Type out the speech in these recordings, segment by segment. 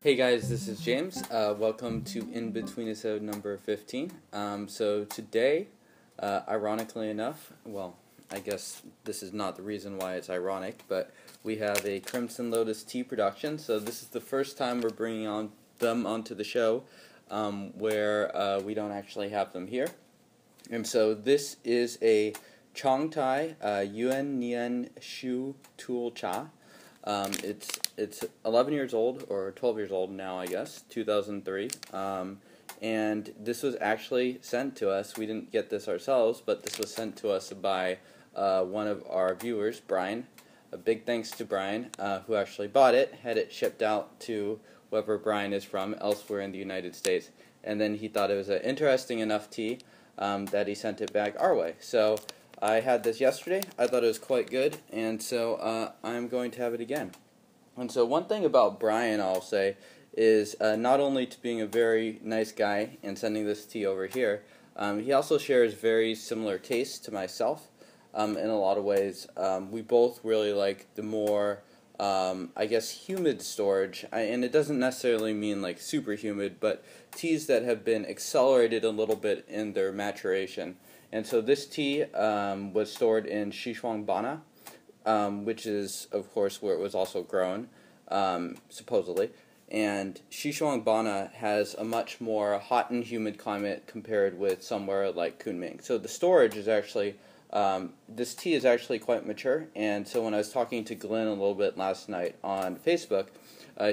Hey guys, this is James. Welcome to InBetweenIsode number 15. So today, ironically enough, well, I guess this is not the reason why it's ironic, but we have a Crimson Lotus Tea production. So this is the first time we're bringing them onto the show where we don't actually have them here. And so this is a Changtai Yuan, Nian, Shu Tool Cha. It's 11 years old, or 12 years old now, I guess, 2003, and this was actually sent to us. We didn't get this ourselves, but this was sent to us by one of our viewers, Brian. A big thanks to Brian, who actually bought it, had it shipped out to wherever Brian is from, elsewhere in the United States, and then he thought it was an interesting enough tea that he sent it back our way. So I had this yesterday. I thought it was quite good, and so I'm going to have it again. And so one thing about Brian, I'll say, is not only to being a very nice guy and sending this tea over here, he also shares very similar tastes to myself in a lot of ways. We both really like the more, I guess, humid storage, and it doesn't necessarily mean like super humid, but teas that have been accelerated a little bit in their maturation. And so this tea was stored in Xishuangbanna, which is, of course, where it was also grown, supposedly. And Xishuangbanna has a much more hot and humid climate compared with somewhere like Kunming. So the storage is actually, this tea is actually quite mature. And so when I was talking to Glenn a little bit last night on Facebook,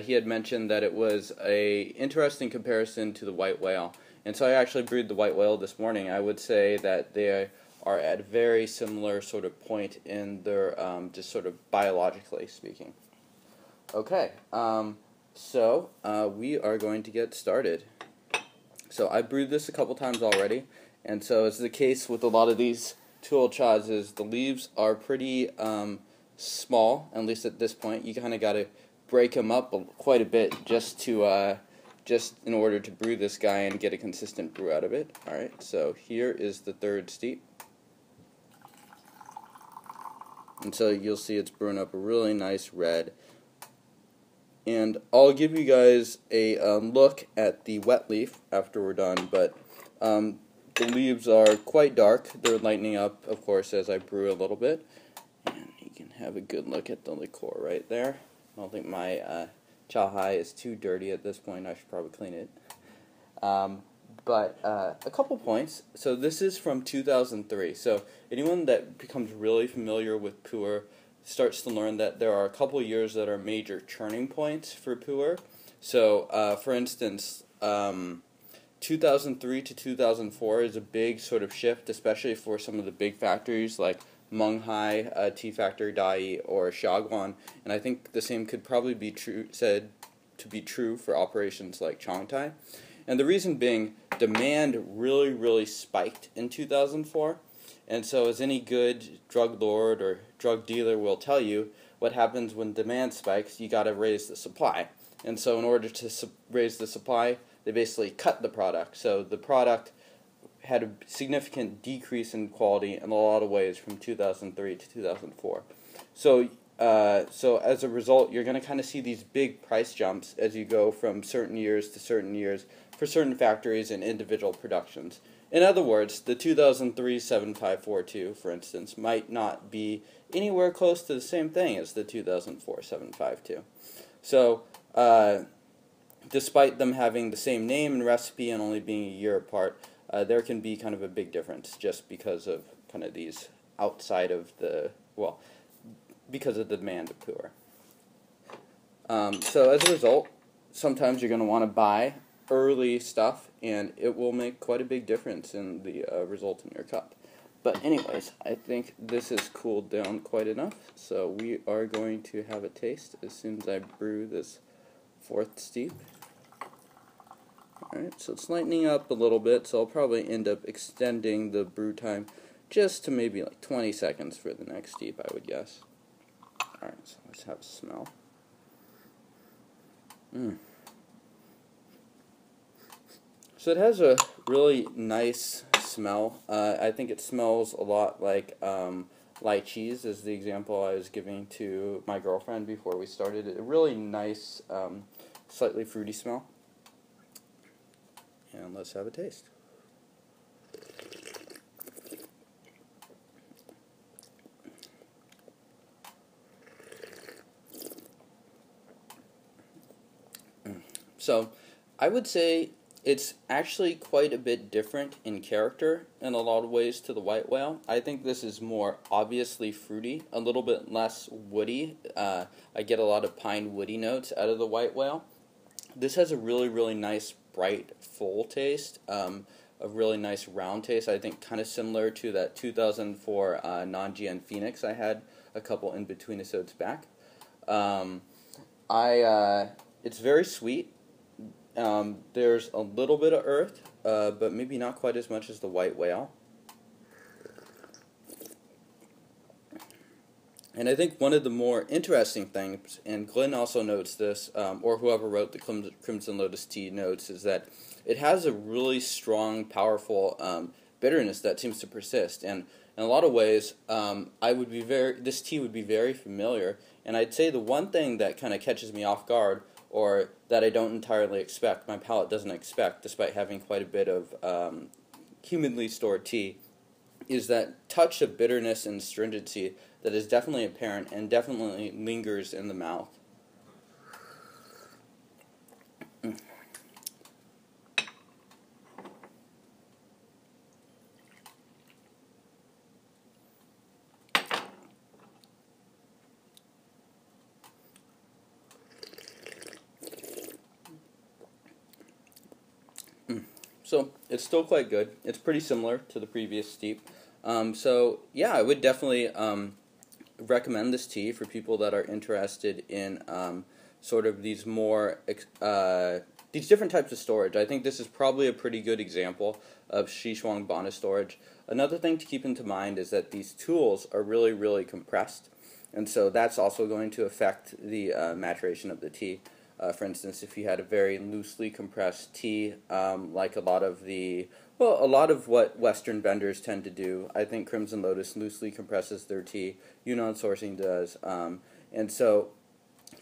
he had mentioned that it was a interesting comparison to the white whale. And so I actually brewed the white whale this morning. I would say that they are at a very similar sort of point in their, just sort of biologically speaking. Okay, so we are going to get started. So I brewed this a couple times already, and so as the case with a lot of these tool chas is the leaves are pretty small, at least at this point. You kind of got to break them up quite a bit just to just in order to brew this guy and get a consistent brew out of it. Alright, so here is the third steep. And so you'll see it's brewing up a really nice red. And I'll give you guys a look at the wet leaf after we're done, but the leaves are quite dark. They're lightening up, of course, as I brew a little bit. And you can have a good look at the liqueur right there. I don't think my cha hai is too dirty at this point. I should probably clean it. But a couple points. So this is from 2003. So anyone that becomes really familiar with Pu'erh starts to learn that there are a couple years that are major turning points for Pu'erh. So for instance, 2003 to 2004 is a big sort of shift, especially for some of the big factories like Munghai, Tea Factory Dai, or Shaguan, and I think the same could probably be said to be true for operations like Changtai. And the reason being, demand really spiked in 2004, and so as any good drug lord or drug dealer will tell you, what happens when demand spikes, you got to raise the supply. And so in order to raise the supply, they basically cut the product. So the product had a significant decrease in quality in a lot of ways from 2003 to 2004. So as a result, you're going to kind of see these big price jumps as you go from certain years to certain years for certain factories and individual productions. In other words, the 2003 7542, for instance, might not be anywhere close to the same thing as the 2004 752. So despite them having the same name and recipe and only being a year apart, there can be kind of a big difference just because of kind of these outside of the, well, because of the demand of Pu'erh. So as a result, sometimes you're going to want to buy early stuff, and it will make quite a big difference in the result in your cup. But anyways, I think this has cooled down quite enough, so we are going to have a taste as soon as I brew this fourth steep. Alright, so it's lightening up a little bit, so I'll probably end up extending the brew time just to maybe like 20 seconds for the next steep, I would guess. Alright, so let's have a smell. So it has a really nice smell. I think it smells a lot like lychees is the example I was giving to my girlfriend before we started. A really nice, slightly fruity smell. And let's have a taste. So, I would say it's actually quite a bit different in character in a lot of ways to the white whale. I think this is more obviously fruity, a little bit less woody. I get a lot of pine woody notes out of the white whale. This has a really, really nice, bright, full taste, a really nice round taste. I think kind of similar to that 2004 non-GN Phoenix I had a couple InBetweenIsodes back. It's very sweet. There's a little bit of earth, but maybe not quite as much as the white whale. And I think one of the more interesting things, and Glenn also notes this, or whoever wrote the Crimson Lotus Tea notes, is that it has a really strong, powerful bitterness that seems to persist. And in a lot of ways, this tea would be very familiar. And I'd say the one thing that kind of catches me off guard, or that I don't entirely expect, my palate doesn't expect, despite having quite a bit of humidly stored tea, is that touch of bitterness and stringency that is definitely apparent and definitely lingers in the mouth. So it's still quite good. It's pretty similar to the previous steep. So yeah, I would definitely recommend this tea for people that are interested in sort of these more these different types of storage. I think this is probably a pretty good example of Xishuangbanna storage. Another thing to keep into mind is that these tools are really, really compressed, and so that's also going to affect the maturation of the tea. For instance, if you had a very loosely compressed tea, like a lot of what Western vendors tend to do, I think Crimson Lotus loosely compresses their tea. Yuan sourcing does, and so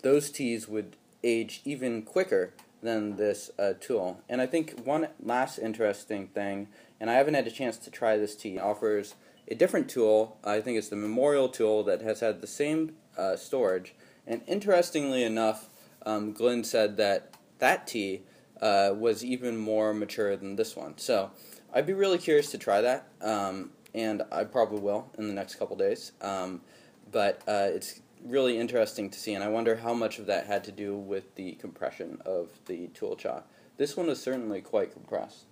those teas would age even quicker than this tool. And I think one last interesting thing, and I haven't had a chance to try this tea, offers a different tool. I think it's the Memorial tool that has had the same storage. And interestingly enough, Glenn said that tea was even more mature than this one. So I'd be really curious to try that, and I probably will in the next couple days. But it's really interesting to see, and I wonder how much of that had to do with the compression of the tool cha. This one is certainly quite compressed.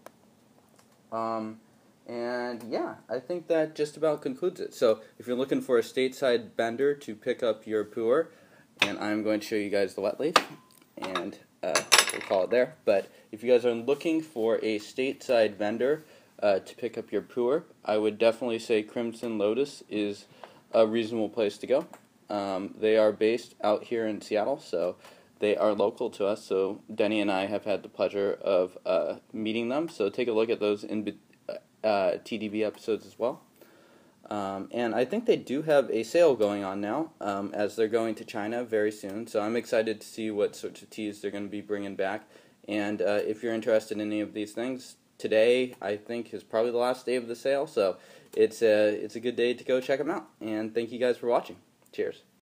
And yeah, I think that just about concludes it. So if you're looking for a stateside vendor to pick up your Pu'erh, and I'm going to show you guys the wet leaf, and we'll call it there. But if you guys are looking for a stateside vendor to pick up your Pu'erh, I would definitely say Crimson Lotus is a reasonable place to go. They are based out here in Seattle, so they are local to us. So Denny and I have had the pleasure of meeting them. So take a look at those TeaDB episodes as well. And I think they do have a sale going on now, as they're going to China very soon. So I'm excited to see what sorts of teas they're going to be bringing back. And if you're interested in any of these things, today I think is probably the last day of the sale. So it's a good day to go check them out. And thank you guys for watching. Cheers.